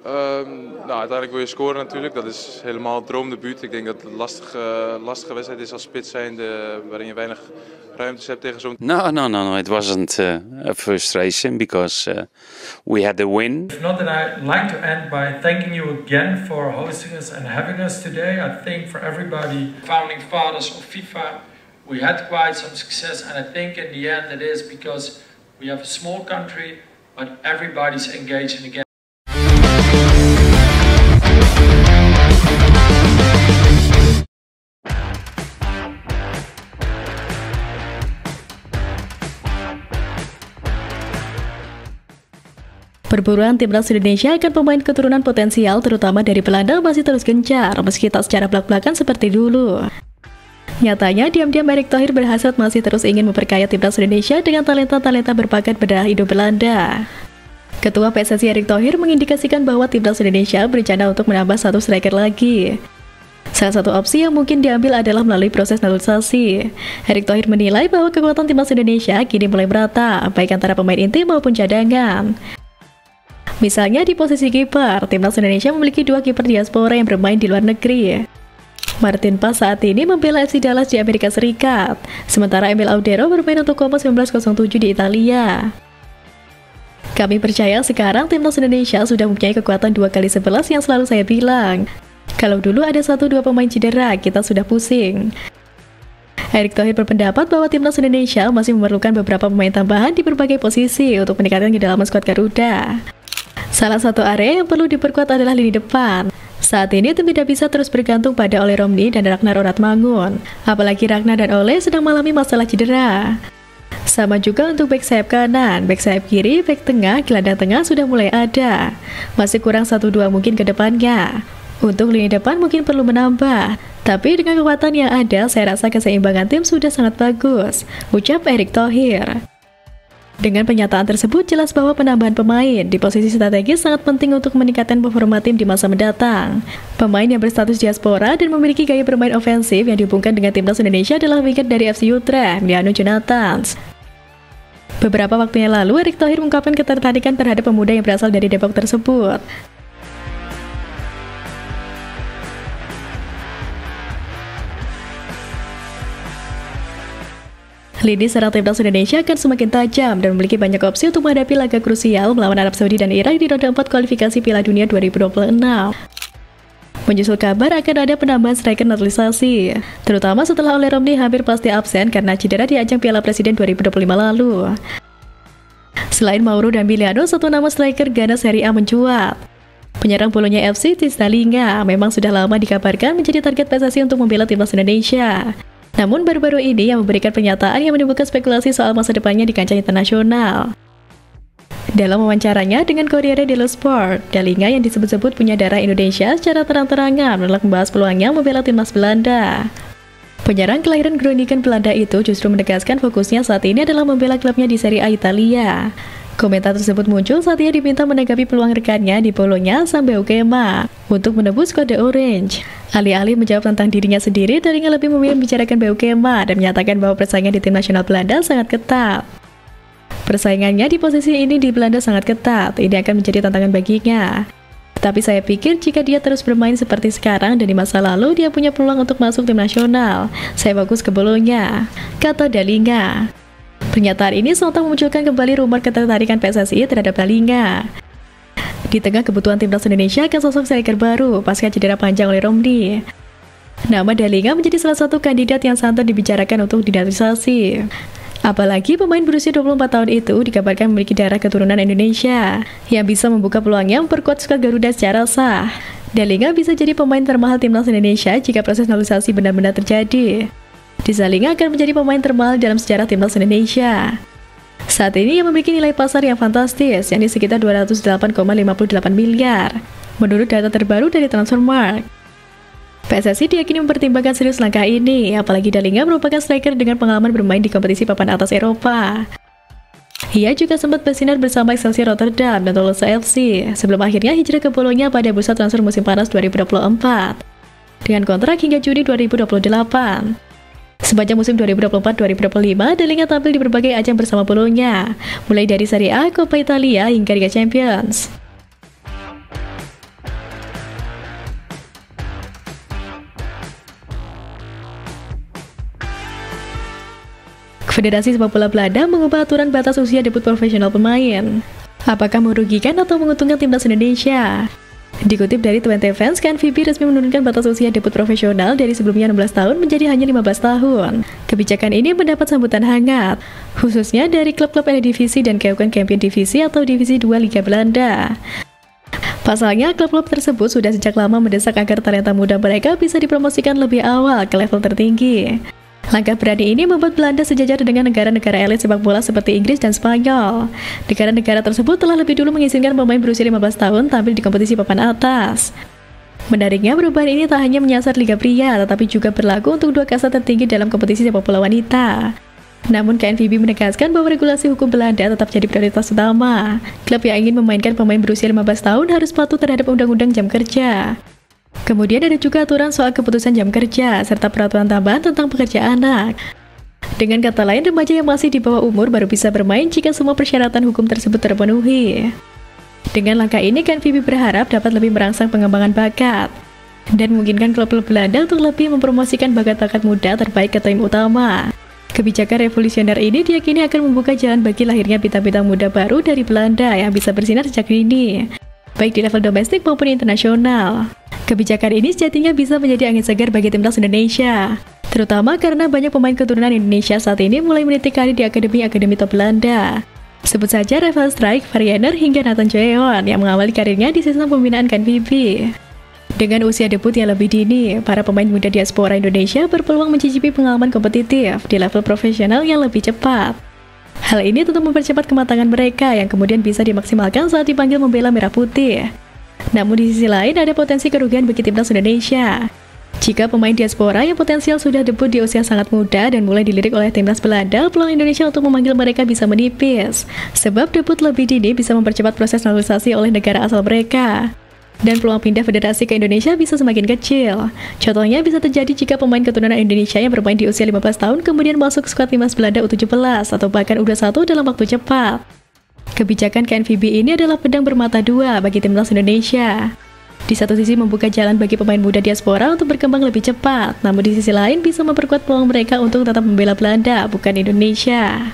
Nou, uiteindelijk wil je scoren natuurlijk. Dat is helemaal het droomdebuut. Ik denk dat het een lastige wedstrijd is als spits zijnde, waarin je weinig ruimtes hebt tegen zo'n... No. It wasn't a frustration because we had the win. If not, then I'd like to end by thanking you again for hosting us and having us today. I think for everybody, founding fathers of FIFA, we had quite some success, and I think in the end it is because we have a small country, but everybody's engaged in the game. Perburuan timnas Indonesia akan pemain keturunan potensial terutama dari Belanda masih terus gencar meski tak secara belak-belakan seperti dulu. Nyatanya, diam-diam Erick Thohir berhasrat masih terus ingin memperkaya timnas Indonesia dengan talenta-talenta berbakat berdarah Indo-Belanda. Ketua PSSI Erick Thohir mengindikasikan bahwa timnas Indonesia berencana untuk menambah satu striker lagi. Salah satu opsi yang mungkin diambil adalah melalui proses naturalisasi. Erick Thohir menilai bahwa kekuatan timnas Indonesia kini mulai merata, baik antara pemain inti maupun cadangan. Misalnya di posisi kiper, timnas Indonesia memiliki 2 kiper diaspora yang bermain di luar negeri. Martin Paes saat ini membela FC Dallas di Amerika Serikat, sementara Emil Audero bermain untuk Como 1907 di Italia. Kami percaya sekarang timnas Indonesia sudah mempunyai kekuatan 2x11 yang selalu saya bilang. Kalau dulu ada 1-2 pemain cedera, kita sudah pusing. Erick Thohir berpendapat bahwa timnas Indonesia masih memerlukan beberapa pemain tambahan di berbagai posisi untuk meningkatkan kedalaman skuad Garuda. Salah satu area yang perlu diperkuat adalah lini depan. Saat ini tim tidak bisa terus bergantung pada Ole Romney dan Ragnar Oratmangun. Apalagi Ragnar dan Ole sedang mengalami masalah cedera. Sama juga untuk bek sayap kanan, bek sayap kiri, bek tengah, gelandang tengah sudah mulai ada. Masih kurang 1-2 mungkin ke depannya. Untuk lini depan mungkin perlu menambah. Tapi dengan kekuatan yang ada, saya rasa keseimbangan tim sudah sangat bagus, ucap Erick Thohir. Dengan pernyataan tersebut, jelas bahwa penambahan pemain di posisi strategis sangat penting untuk meningkatkan performa tim di masa mendatang. Pemain yang berstatus diaspora dan memiliki gaya bermain ofensif yang dihubungkan dengan timnas Indonesia adalah winger dari FC Utrecht, Miano Jonathans. Beberapa waktu yang lalu, Erick Thohir mengungkapkan ketertarikan terhadap pemuda yang berasal dari Depok tersebut. Lini serang timnas Indonesia akan semakin tajam dan memiliki banyak opsi untuk menghadapi laga krusial melawan Arab Saudi dan Irak di ronde 4 kualifikasi Piala Dunia 2026. Menyusul kabar akan ada penambahan striker naturalisasi, terutama setelah Ole Romney hampir pasti absen karena cedera di ajang Piala Presiden 2025 lalu. Selain Mauro dan Miliano, satu nama striker Ghana Serie A mencuat. Penyerang Bolonya FC Tisdalinga memang sudah lama dikabarkan menjadi target PSSI untuk membela timnas Indonesia. Namun baru-baru ini yang memberikan pernyataan yang menimbulkan spekulasi soal masa depannya di kancah internasional. Dalam wawancaranya dengan Corriere dello Sport, Dalinga yang disebut-sebut punya darah Indonesia secara terang-terangan menolak membahas peluangnya membela timnas Belanda. Penyerang kelahiran Groningen Belanda itu justru menegaskan fokusnya saat ini adalah membela klubnya di Serie A Italia. Komentar tersebut muncul saat ia diminta menanggapi peluang rekannya di Bologna Sambeo Kema untuk menebus kode orange. Alih-alih menjawab tentang dirinya sendiri, Dalinga lebih memilih membicarakan Beukema dan menyatakan bahwa persaingan di tim nasional Belanda sangat ketat. Persaingannya di posisi ini di Belanda sangat ketat, ini akan menjadi tantangan baginya. Tapi saya pikir jika dia terus bermain seperti sekarang dan di masa lalu, dia punya peluang untuk masuk tim nasional. Saya fokus ke Bologna, kata Dalinga. Pernyataan ini sontak memunculkan kembali rumor ketertarikan PSSI terhadap Dalinga. Di tengah kebutuhan timnas Indonesia akan sosok striker baru pasca cedera panjang oleh Romney. Nama Dalinga menjadi salah satu kandidat yang santer dibicarakan untuk dinaturalisasi. Apalagi pemain berusia 24 tahun itu dikabarkan memiliki darah keturunan Indonesia yang bisa membuka peluangnya memperkuat skuad Garuda secara sah. Dalinga bisa jadi pemain termahal timnas Indonesia jika proses naturalisasi benar-benar terjadi. Dalinga akan menjadi pemain termahal dalam sejarah timnas Indonesia. Saat ini ia memiliki nilai pasar yang fantastis, yakni sekitar 208,58 miliar, menurut data terbaru dari Transfermarkt. PSSI diyakini mempertimbangkan serius langkah ini, apalagi Dalinga merupakan striker dengan pengalaman bermain di kompetisi papan atas Eropa. Ia juga sempat bersinar bersama Excelsior Rotterdam dan Toulouse FC, sebelum akhirnya hijrah ke Bologna pada bursa transfer musim panas 2024, dengan kontrak hingga Juni 2028. Sepanjang musim 2024-2025, Dalinga tampil di berbagai ajang bersama Bologna, mulai dari Serie A, Coppa Italia, hingga Liga Champions. Federasi Sepak Bola Belanda mengubah aturan batas usia debut profesional pemain. Apakah merugikan atau menguntungkan timnas Indonesia? Dikutip dari 20 Fans, KNVB resmi menurunkan batas usia debut profesional dari sebelumnya 16 tahun menjadi hanya 15 tahun. Kebijakan ini mendapat sambutan hangat, khususnya dari klub-klub Eredivisie dan Keuken Champion Divisi atau Divisi 2 Liga Belanda. Pasalnya, klub-klub tersebut sudah sejak lama mendesak agar talenta muda mereka bisa dipromosikan lebih awal ke level tertinggi. Langkah berani ini membuat Belanda sejajar dengan negara-negara elit sepak bola seperti Inggris dan Spanyol. Negara-negara tersebut telah lebih dulu mengizinkan pemain berusia 15 tahun tampil di kompetisi papan atas. Menariknya, perubahan ini tak hanya menyasar Liga Pria, tetapi juga berlaku untuk 2 kasta tertinggi dalam kompetisi sepak bola wanita. Namun KNVB menegaskan bahwa regulasi hukum Belanda tetap jadi prioritas utama. Klub yang ingin memainkan pemain berusia 15 tahun harus patuh terhadap undang-undang jam kerja. Kemudian ada juga aturan soal keputusan jam kerja, serta peraturan tambahan tentang pekerja anak. Dengan kata lain, remaja yang masih di bawah umur baru bisa bermain jika semua persyaratan hukum tersebut terpenuhi. Dengan langkah ini, KNVB berharap dapat lebih merangsang pengembangan bakat dan memungkinkan klub-klub Belanda untuk lebih mempromosikan bakat-bakat muda terbaik ke tim utama. Kebijakan revolusioner ini diyakini akan membuka jalan bagi lahirnya bintang-bintang muda baru dari Belanda yang bisa bersinar sejak dini, baik di level domestik maupun internasional. Kebijakan ini sejatinya bisa menjadi angin segar bagi timnas Indonesia, terutama karena banyak pemain keturunan Indonesia saat ini mulai meniti karir di akademi-akademi top Belanda. Sebut saja Rafael Struijk, Variener, hingga Nathan Jeon yang mengawali karirnya di sistem pembinaan KNVB. Dengan usia debut yang lebih dini, para pemain muda diaspora Indonesia berpeluang mencicipi pengalaman kompetitif di level profesional yang lebih cepat. Hal ini tentu mempercepat kematangan mereka yang kemudian bisa dimaksimalkan saat dipanggil membela merah putih. Namun di sisi lain ada potensi kerugian bagi timnas Indonesia. Jika pemain diaspora yang potensial sudah debut di usia sangat muda dan mulai dilirik oleh timnas Belanda, peluang Indonesia untuk memanggil mereka bisa menipis. Sebab debut lebih dini bisa mempercepat proses naturalisasi oleh negara asal mereka. Dan peluang pindah federasi ke Indonesia bisa semakin kecil. Contohnya bisa terjadi jika pemain keturunan Indonesia yang bermain di usia 15 tahun kemudian masuk skuad timnas Belanda U17 atau bahkan U21 dalam waktu cepat. Kebijakan KNVB ini adalah pedang bermata dua bagi timnas Indonesia. Di satu sisi membuka jalan bagi pemain muda diaspora untuk berkembang lebih cepat, namun di sisi lain bisa memperkuat peluang mereka untuk tetap membela Belanda, bukan Indonesia.